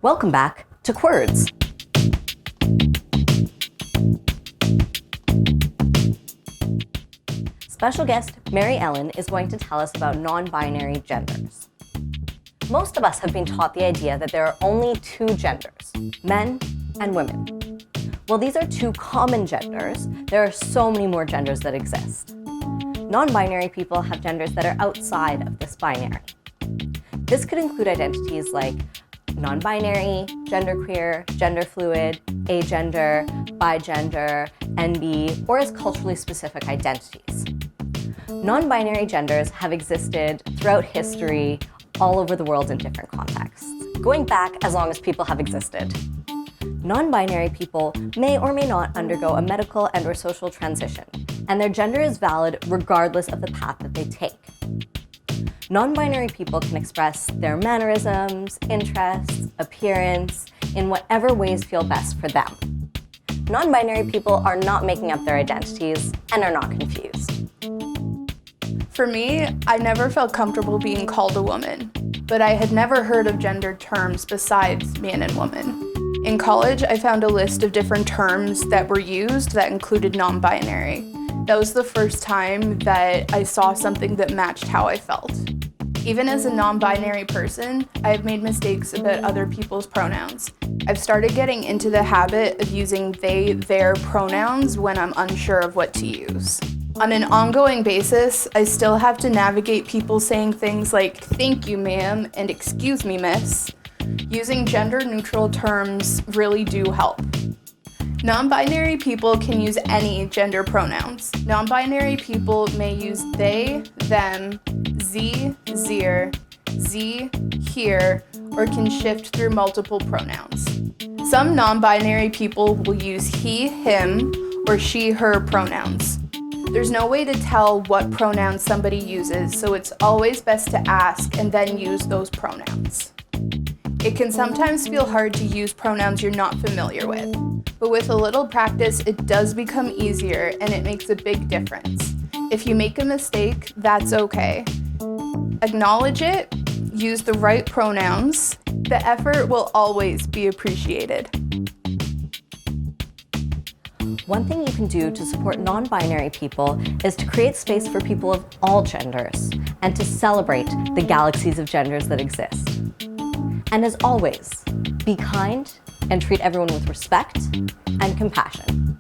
Welcome back to QWORDS. Special guest Mary Ellen is going to tell us about non-binary genders. Most of us have been taught the idea that there are only two genders, men and women. Well, these are two common genders. There are so many more genders that exist. Non-binary people have genders that are outside of this binary. This could include identities like non-binary, genderqueer, gender fluid, agender, bigender, NB, or as culturally specific identities. Non-binary genders have existed throughout history all over the world in different contexts, going back as long as people have existed. Non-binary people may or may not undergo a medical and/or social transition, and their gender is valid regardless of the path that they take. Non-binary people can express their mannerisms, interests, appearance in whatever ways feel best for them. Non-binary people are not making up their identities and are not confused. For me, I never felt comfortable being called a woman, but I had never heard of gendered terms besides man and woman. In college, I found a list of different terms that were used that included non-binary. That was the first time that I saw something that matched how I felt. Even as a non-binary person, I have made mistakes about other people's pronouns. I've started getting into the habit of using they, their pronouns when I'm unsure of what to use. On an ongoing basis, I still have to navigate people saying things like, "Thank you, ma'am," and "Excuse me, miss." Using gender-neutral terms really do help. Non-binary people can use any gender pronouns. Non-binary people may use they, them, ze, zir, ze, here, or can shift through multiple pronouns. Some non-binary people will use he, him, or she, her pronouns. There's no way to tell what pronouns somebody uses, so it's always best to ask and then use those pronouns. It can sometimes feel hard to use pronouns you're not familiar with, but with a little practice, it does become easier and it makes a big difference. If you make a mistake, that's okay. Acknowledge it, use the right pronouns. The effort will always be appreciated. One thing you can do to support non-binary people is to create space for people of all genders and to celebrate the galaxies of genders that exist. And as always, be kind and treat everyone with respect and compassion.